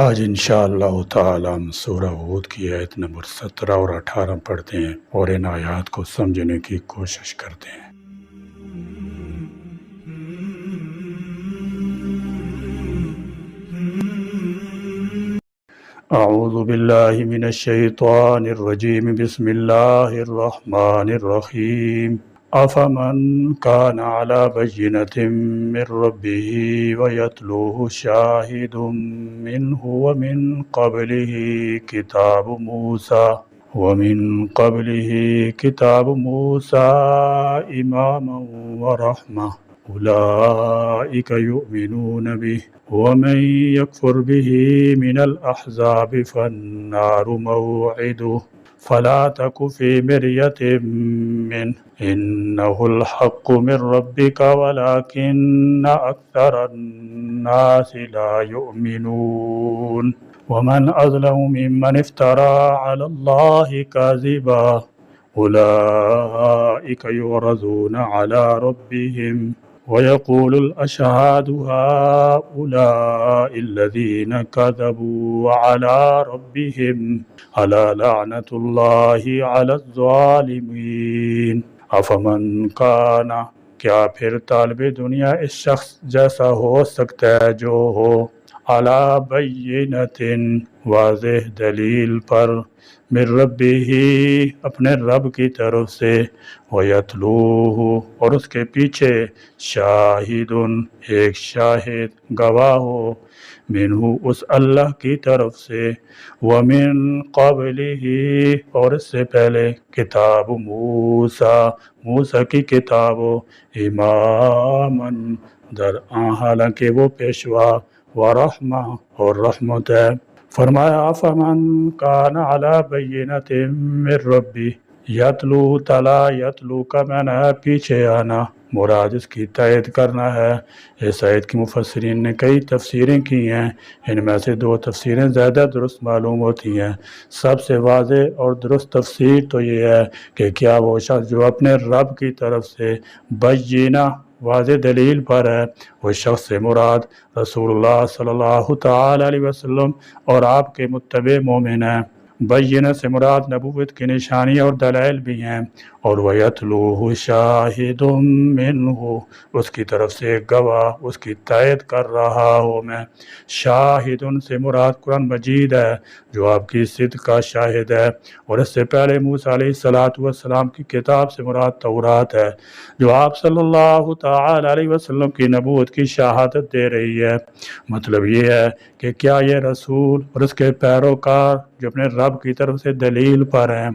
آج انشاءاللہ تعالی ہم سورہ ہود کی آیت نمبر 17 اور 18 پڑھتے ہیں اور ان آیات کو سمجھنے کی کوشش کرتے ہیں۔ اعوذ باللہ من الشیطان الرجیم، بسم اللہ الرحمن الرحیم۔ افمن كان على بينة من ربه ويتلوه شاهد منه ومن قبله كتاب موسى إماما ورحمة أولئك يؤمنون به ومن يكفر به من الأحزاب فالنار موعده فلا تك في مرية منه إنه الحق من ربك ولكن أكثر الناس لا يؤمنون ومن أظلم ممن افترى على الله كاذبا أولئك يعرضون على ربهم ويقول الأشهاد هؤلاء الذين كذبوا على ربهم ألا لعنة الله على الظالمين افمن كان، کیا پھر طالب دنیا اس شخص جیسا ہو سکتا ہے جو ہو علی بینۃ واضح دلیل پر من ربہ اپنے رب کی طرف سے ویتلوہ اور اس کے پیچھے شاہد ایک شاہد گواہ ہو منہ اس اللہ کی طرف سے ومن قبلہ اور اس سے پہلے کتاب موسیٰ کی کتاب اماماً حالانکہ وہ پیشوا ورحمہ اور رحمت ہے۔ فرمایا فمن کان علی بینۃ من ربی، یتلو تلا یتلو کا معنی ہے پیچھے آنا، مراد اس کی تائید کرنا ہے۔ اس آیت کی مفسرین نے کئی تفسیریں کی ہیں، ان میں سے دو تفسیریں زیادہ درست معلوم ہوتی ہیں۔ سب سے واضح اور درست تفسیر تو یہ ہے کہ کیا وہ شخص جو اپنے رب کی طرف سے بینہ واضح دلیل پر ہے، وہ شخص سے مراد رسول اللہ صلی اللہ تعالی علیہ وسلم اور آپ کے متبع مومن ہیں۔ بینہ سے مراد نبوت کی نشانی اور دلائل بھی ہیں، اور وَيَتْلُوهُ شَاهِدٌ مِّنْهُ اس کی طرف سے ایک گواہ اس کی تائید کر رہا ہوں میں۔ شاہد سے مراد قرآن مجید ہے جو آپ کی صدق کا شاہد ہے، اور اس سے پہلے موسیٰ علیہ السلام کی کتاب سے مراد تورات ہے جو آپ صلی اللہ تعالی علیہ وسلم کی نبوت کی شہادت دے رہی ہے۔ مطلب یہ ہے کہ کیا یہ رسول اور اس کے پیروکار جو اپنے رب کی طرف سے دلیل پر ہیں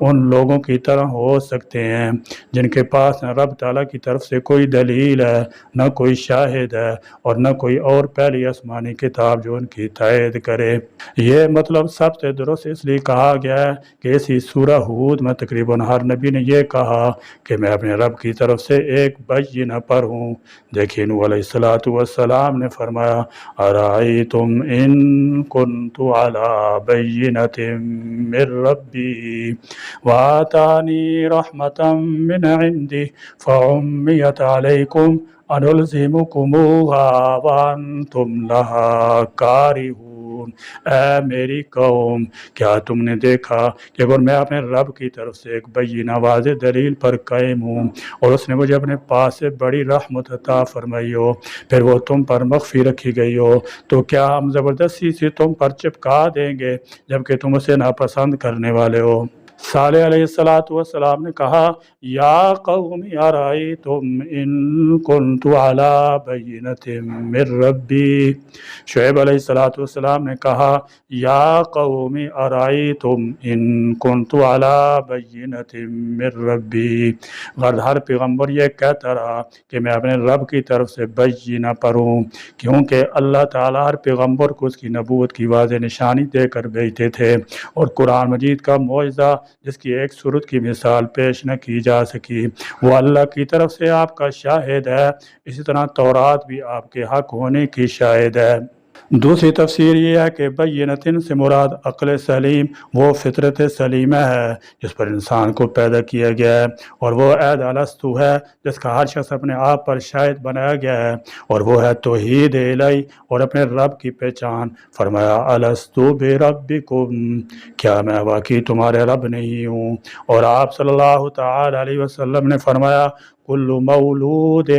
ان لوگوں کی طرح ہو سکتے ہیں جن کے پاس نہ رب تعالیٰ کی طرف سے کوئی دلیل ہے، نہ کوئی شاہد ہے، اور نہ کوئی اور پہلی آسمانی کتاب جو ان کی تائید کرے؟ یہ مطلب سب سے درست اس لیے کہا گیا ہے کہ اسی سورہ ہود میں تقریباً ہر نبی نے یہ کہا کہ میں اپنے رب کی طرف سے ایک بینہ پر ہوں۔ دیکھیں نوح علیہ السلام نے فرمایا ارائیتم ان کنت علی بینۃ من ربی وآتانی رحمتا من عندہ فعمیت علیکم انلزمکموہا وانتم لہا کارہون۔ اے میری قوم، کیا تم نے دیکھا کہ اگر میں اپنے رب کی طرف سے ایک بینہ واضح دلیل پر قائم ہوں اور اس نے مجھے اپنے پاس سے بڑی رحمت عطا فرمائی ہو، پھر وہ تم پر مخفی رکھی گئی ہو، تو کیا ہم زبردستی سے تم پر چپکا دیں گے جبکہ تم اسے ناپسند کرنے والے ہو؟ صالح علیہ السلام نے کہا یا قوم ارائیتم ان کنت علی بینۃ من ربی۔ شعیب علیہ السلام نے کہا یا قوم ارائیتم ان کنت علی بینۃ من ربی۔ غرض ہر پیغمبر یہ کہتا رہا کہ میں اپنے رب کی طرف سے بینہ پر ہوں، کیونکہ اللہ تعالیٰ ہر پیغمبر کو اس کی نبوت کی واضح نشانی دے کر بھیجتے تھے، اور قرآن مجید کا معجزہ جس کی ایک صورت کی مثال پیش نہ کی جا سکی وہ اللہ کی طرف سے آپ کا شاہد ہے۔ اسی طرح تورات بھی آپ کے حق ہونے کی شاہد ہے۔ دوسری تفسیر یہ ہے کہ بینتن سے مراد عقل سلیم وہ فطرت سلیمہ ہے جس پر انسان کو پیدا کیا گیا ہے، اور وہ عید الستو ہے جس کا ہر شخص اپنے آپ پر شاہد بنایا گیا ہے، اور وہ ہے توحید الہی اور اپنے رب کی پہچان۔ فرمایا الستو بربکم، کیا میں واقعی تمہارے رب نہیں ہوں؟ اور آپ صلی اللہ تعالی علیہ وسلم نے فرمایا کل مولود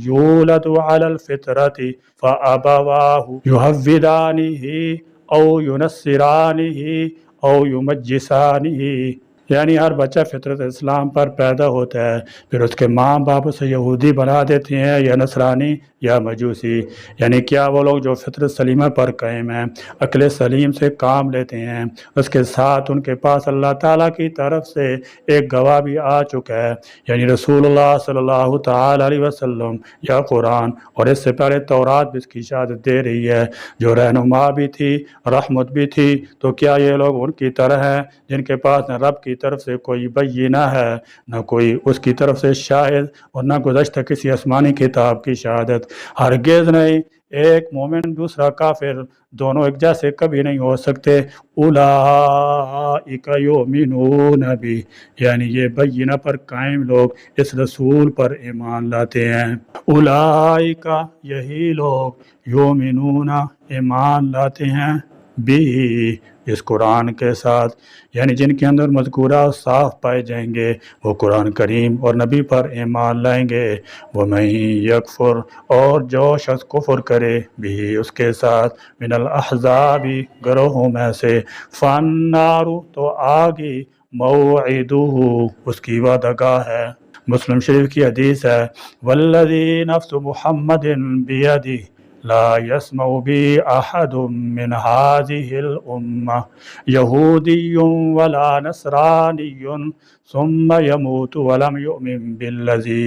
یولد علی الفطرت فابواہ یحودانہ او ینصرانہ او یمجسانہ، یعنی ہر بچہ فطرت اسلام پر پیدا ہوتا ہے، پھر اس کے ماں باپ اسے یہودی بنا دیتے ہیں یا نصرانی یا مجوسی، یعنی کیا وہ لوگ جو فطرت سلیمہ پر قائم ہیں، عقل سلیم سے کام لیتے ہیں، اس کے ساتھ ان کے پاس اللہ تعالیٰ کی طرف سے ایک گواہ بھی آ چکا ہے، یعنی رسول اللہ صلی اللہ تعالی علیہ وسلم یا قرآن، اور اس سے پہلے تورات بھی اس کی شہادت دے رہی ہے جو رہنما بھی تھی، رحمت بھی تھی۔ تو کیا یہ لوگ ان کی طرح ہیں جن کے پاس نہ رب کی طرف سے کوئی بینہ ہے، نہ کوئی اس کی طرف سے شاہد، اور نہ گزشتہ کسی آسمانی کتاب کی شہادت؟ ہرگز نہیں، ایک مومن دوسرا کافر دونوں ایک جیسے کبھی نہیں ہو سکتے۔ اولئک یؤمنون بہ، یعنی یہ بینہ پر قائم لوگ اس رسول پر ایمان لاتے ہیں۔ اولئک، یہی لوگ یؤمنون ایمان لاتے ہیں بھی، اس قرآن کے ساتھ، یعنی جن کے اندر مذکورہ صاف پائے جائیں گے وہ قرآن کریم اور نبی پر ایمان لائیں گے۔ وَمَن یکفر، اور جو شخص کفر کرے بھی اس کے ساتھ، من الاحزاب، گروہوں میں سے، فالنار، تو آگی، موعدہ، اس کی وعدہ گاہ ہے۔ مسلم شریف کی حدیث ہے والذی نفس محمد بیدہ لا يسمع بی احد من هذه الامہ یہودی ولا نصرانی ثم يموت ولم يؤمن بالذی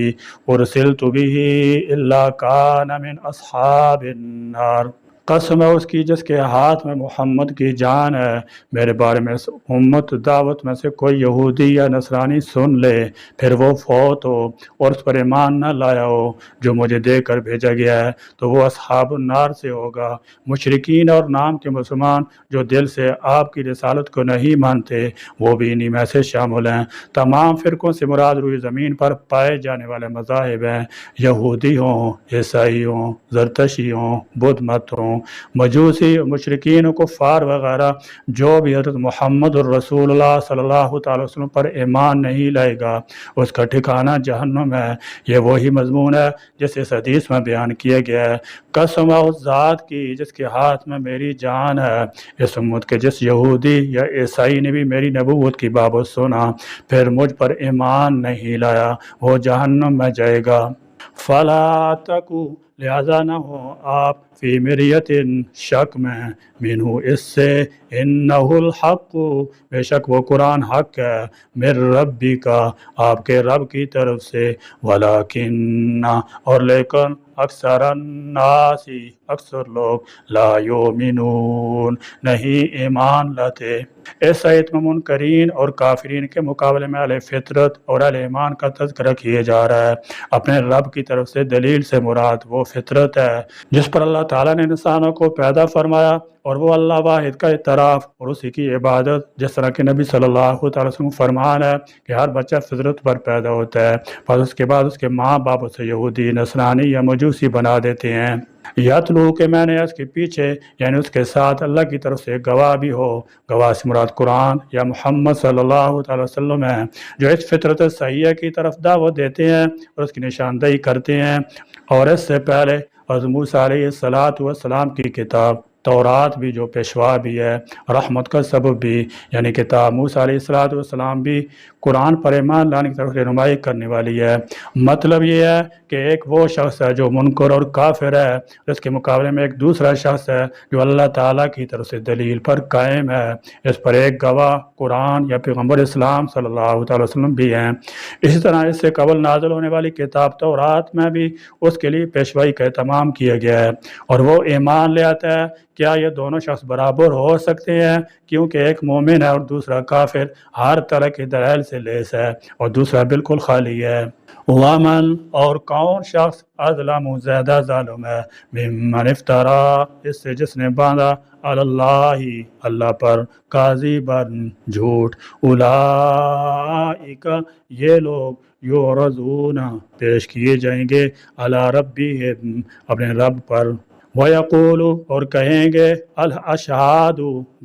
ارسلت به الا كان من اصحاب النار۔ قسم ہے اس کی جس کے ہاتھ میں محمد کی جان ہے، میرے بارے میں اس امت دعوت میں سے کوئی یہودی یا نصرانی سن لے، پھر وہ فوت ہو اور اس پر ایمان نہ لایا ہو جو مجھے دے کر بھیجا گیا ہے، تو وہ اصحاب النار سے ہوگا۔ مشرکین اور نام کے مسلمان جو دل سے آپ کی رسالت کو نہیں مانتے وہ بھی انہی میں سے شامل ہیں۔ تمام فرقوں سے مراد روئی زمین پر پائے جانے والے مذاہب ہیں، یہودی ہوں، عیسائی ہوں، زرتشی ہوں، بدھ مت ہوں، مجوسی، مشرکین و کفار وغیرہ، جو بھی حضرت محمد الرسول اللہ صلی اللہ تعالی وسلم پر ایمان نہیں لائے گا اس کا ٹھکانہ جہنم ہے۔ یہ وہی مضمون ہے جس اس حدیث میں بیان کیا گیا ہے۔ قسم ہے اس ذات کی جس کے ہاتھ میں میری جان ہے، اس امت کے جس یہودی یا عیسائی نے بھی میری نبوت کی بابت سنا پھر مجھ پر ایمان نہیں لایا وہ جہنم میں جائے گا۔ فلا تکو، لہذا نہ ہو آپ، فی مریت، شک میں، منہ، اس سے، انہ الحق، بے شک وہ قرآن حق ہے، من ربی کا، آپ کے رب کی طرف سے، ولیکن، اور لیکن، اکثر الناس، اکثر لوگ، لا یؤمنون، نہیں ایمان لاتے۔ اس آیت میں منکرین اور کافرین کے مقابلے میں اہل فطرت اور اہل ایمان کا تذکرہ کیے جا رہا ہے۔ اپنے رب کی طرف سے دلیل سے مراد وہ فطرت ہے جس پر اللہ تعالیٰ نے انسانوں کو پیدا فرمایا، اور وہ اللہ واحد کا اعتراف اور اسی کی عبادت، جس طرح کہ نبی صلی اللہ تعالی وسلم فرمان ہے کہ ہر بچہ فطرت پر پیدا ہوتا ہے، پس اس کے بعد اس کے ماں باپ اسے یہودی، نصرانی یا مجوسی بنا دیتے ہیں۔ یتلو، کہ میں نے اس کے پیچھے یعنی اس کے ساتھ اللہ کی طرف سے گواہ بھی ہو، گواہ سے مراد قرآن یا محمد صلی اللہ تعالی وسلم ہے، جو اس فطرت صحیحہ کی طرف دعوت دیتے ہیں اور اس کی نشاندہی کرتے ہیں۔ اور اس سے پہلے حضرت موسیٰ علیہ السلام کی کتاب تورات بھی جو پیشوا بھی ہے، رحمت کا سبب بھی، یعنی کتاب موسیٰ علیہ السلام بھی قرآن پر ایمان لانے کی طرف رہنمائی کرنے والی ہے۔ مطلب یہ ہے کہ ایک وہ شخص ہے جو منکر اور کافر ہے، اس کے مقابلے میں ایک دوسرا شخص ہے جو اللہ تعالیٰ کی طرف سے دلیل پر قائم ہے، اس پر ایک گواہ قرآن یا پیغمبر اسلام صلی اللہ تعالی وسلم بھی ہیں۔ اسی طرح اس سے قبل نازل ہونے والی کتاب تورات میں بھی اس کے لیے پیشوائی کا اہتمام کیا گیا ہے، اور وہ ایمان لے آتا ہے۔ کیا یہ دونوں شخص برابر ہو سکتے ہیں؟ کیونکہ ایک مومن ہے اور دوسرا کافر، ہر طرح کے دلائل سے لیس ہے اور دوسرا بالکل خالی ہے۔ ومن اور کون شخص اظلم زیادہ ظالم ہے ممن افترا اس سے جس نے باندھا اللہ اللہ پر کاذباً جھوٹ۔ اولئک یہ لوگ یعرضون پیش کیے جائیں گے علی ربہم اپنے رب پر، ویقول اور کہیں گے الاشہاد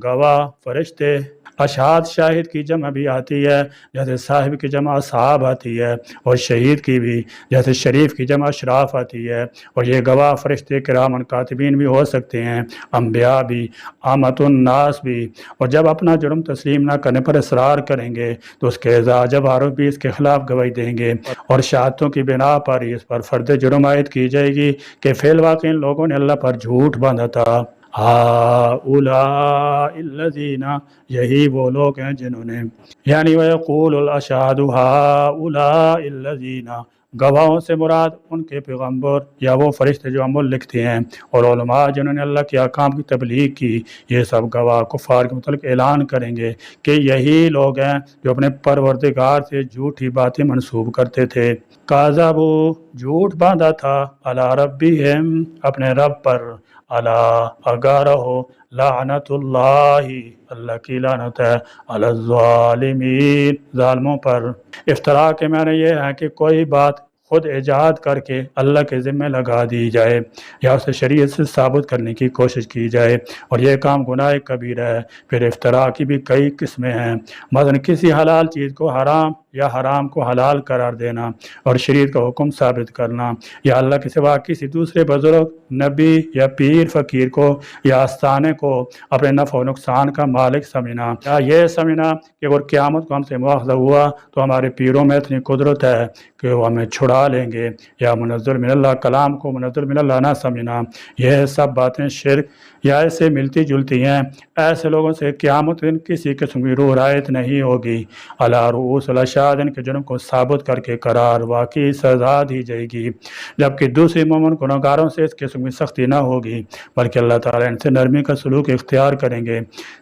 گواہ فرشتے۔ اشہاد شاہد کی جمع بھی آتی ہے جیسے صاحب کی جمع اصحاب آتی ہے، اور شہید کی بھی جیسے شریف کی جمع اشراف آتی ہے، اور یہ گواہ فرشتے کرام کاتبین بھی ہو سکتے ہیں، انبیاء بھی، عامۃ الناس بھی۔ اور جب اپنا جرم تسلیم نہ کرنے پر اصرار کریں گے تو اس کے جب عارف بھی اس کے خلاف گواہی دیں گے، اور شہادتوں کی بنا پر ہی اس پر فرد جرم عائد کی جائے گی کہ فی الواقع ان لوگوں نے اللہ پر جھوٹ باندھا تھا۔ ہؤلاء الذین یہی وہ لوگ ہیں جنہوں نے، یعنی ویقول الاشہاد ہؤلاء الذین گواہوں سے مراد ان کے پیغمبر یا وہ فرشتے جو عمل لکھتے ہیں، اور علماء جنہوں نے اللہ کے احکام کی تبلیغ کی، یہ سب گواہ کفار کے متعلق اعلان کریں گے کہ یہی لوگ ہیں جو اپنے پروردگار سے جھوٹی باتیں منسوب کرتے تھے۔ کاذبو جھوٹ باندھا تھا علی ربہم اپنے رب پر، الا آگاہ رہو لعنت اللہ اللہ کی لعنت ہے علی الظالمین ظالموں پر۔ افتراء کے معنی یہ ہے کہ کوئی بات خود ایجاد کر کے اللہ کے ذمہ لگا دی جائے یا اسے شریعت سے ثابت کرنے کی کوشش کی جائے، اور یہ کام گناہ کبیرہ ہے۔ پھر افتراء کی بھی کئی قسمیں ہیں، مثلا کسی حلال چیز کو حرام یا حرام کو حلال قرار دینا اور شریعت کا حکم ثابت کرنا، یا اللہ کے سوا کسی دوسرے بزرگ، نبی یا پیر فقیر کو یا آستانے کو اپنے نفع و نقصان کا مالک سمجھنا، یا یہ سمجھنا کہ اگر قیامت کو ہم سے مواخذہ ہوا تو ہمارے پیروں میں اتنی قدرت ہے کہ وہ ہمیں چھڑا لیں گے، یا منزل من اللہ کلام کو منزل من اللہ نہ سمجھنا۔ یہ سب باتیں شرک یا ایسے ملتی جلتی ہیں۔ ایسے لوگوں سے قیامت دن کسی قسم کی روح رایت نہیں ہوگی۔ علی رؤوس الاشہاد ان کے جرم کو ثابت کر کے قرار واقعی سزا دی جائے گی، جبکہ دوسری مومن گناہگاروں سے اس قسم کی سختی نہ ہوگی، بلکہ اللہ تعالیٰ ان سے نرمی کا سلوک اختیار کریں گے،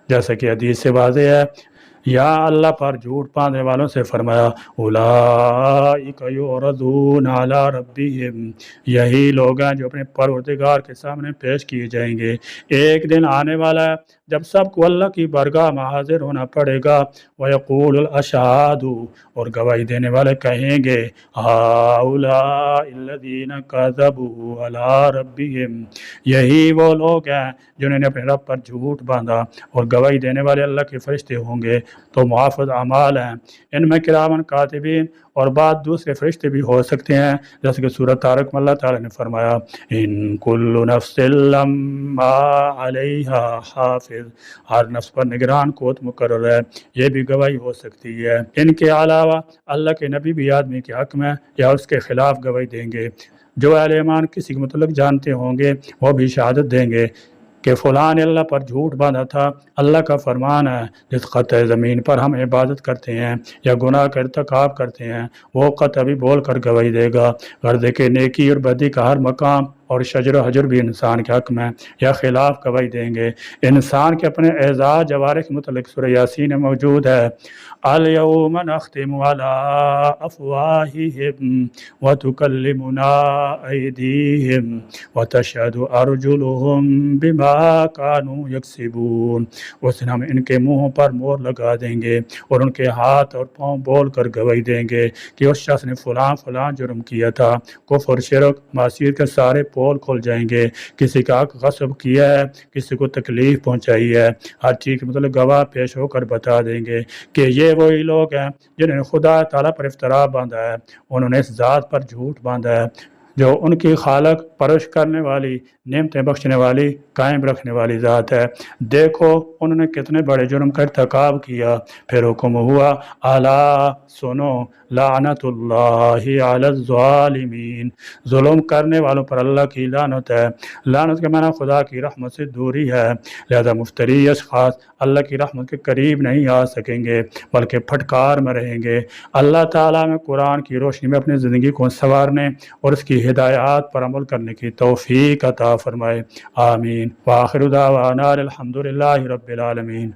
جیسا کہ حدیث سے واضح ہے۔ یا اللہ پر جھوٹ باندھنے والوں سے فرمایا اولئک یعرضون علی ربہم یہی لوگ ہیں جو اپنے پروردگار کے سامنے پیش کیے جائیں گے۔ ایک دن آنے والا ہے جب سب کو اللہ کی بارگاہ میں حاضر ہونا پڑے گا۔ ویقول الاشہاد اور گواہی دینے والے کہیں گے ہؤلاء الذین کذبوا علی ربہم یہی وہ لوگ ہیں جنہوں نے اپنے رب پر جھوٹ باندھا، اور گواہی دینے والے اللہ کے فرشتے ہوں گے تو محافظ اعمال ہیں، ان میں کرامن کاتبین اور بعد دوسرے فرشتے بھی ہو سکتے ہیں، جیسے کہ سورۃ طارق میں اللہ تعالیٰ نے فرمایا ان کل نفس لما علیہا حافظ ہر نفس پر نگران قوت مقرر ہے، یہ بھی گواہی ہو سکتی ہے۔ ان کے علاوہ اللہ کے نبی بھی آدمی کے حق میں یا اس کے خلاف گواہی دیں گے۔ جو اہل ایمان کسی کے متعلق جانتے ہوں گے وہ بھی شہادت دیں گے کہ فلاں نے اللہ پر جھوٹ باندھا تھا۔ اللہ کا فرمان ہے جس قطع زمین پر ہم عبادت کرتے ہیں یا گناہ کا ارتکاب کرتے ہیں وہ قطع بھی بول کر گواہی دے گا، غرض کہ نیکی اور بدی کا ہر مقام اور شجر و حجر بھی انسان کے حق میں یا خلاف گواہی دیں گے۔ انسان کے اپنے اعزاز جوارح کے متعلق سورہ یاسین میں موجود ہے الیوم نختم علی افواہہم وتکلمنا ایدیہم وتشہد ارجلہم بما کانوا یکسبون۔ اس دن ہم ان کے منہوں پر مہر لگا دیں گے اور ان کے ہاتھ اور پاؤں بول کر گواہی دیں گے کہ اس شخص نے فلاں فلاں جرم کیا تھا۔ کفر شرک معصیت کے سارے پول کھل جائیں گے، کسی کا حق غصب کیا ہے، کسی کو تکلیف پہنچائی ہے، ہر چیز کے مطلب گواہ پیش ہو کر بتا دیں گے کہ یہ وہی لوگ ہیں جنہوں نے خدا تعالیٰ پر افتراء باندھا ہے، انہوں نے اس ذات پر جھوٹ باندھا ہے جو ان کی خالق، پرورش کرنے والی، نعمتیں بخشنے والی، قائم رکھنے والی ذات ہے۔ دیکھو انہوں نے کتنے بڑے جرم کا ارتکاب کیا، پھر حکم ہوا الا سنو لعنت اللہ علی الظالمین ظلم کرنے والوں پر اللہ کی لعنت ہے۔ لعنت کا معنی خدا کی رحمت سے دوری ہے، لہذا مفتری اشخاص اللہ کی رحمت کے قریب نہیں آ سکیں گے بلکہ پھٹکار میں رہیں گے۔ اللہ تعالیٰ میں قرآن کی روشنی میں اپنی زندگی کو سنوارنے اور اس کی ہدایات پر عمل کرنے کی توفیق عطا فرمائے، آمین۔ وآخر دعوانا الحمد للہ رب العالمین۔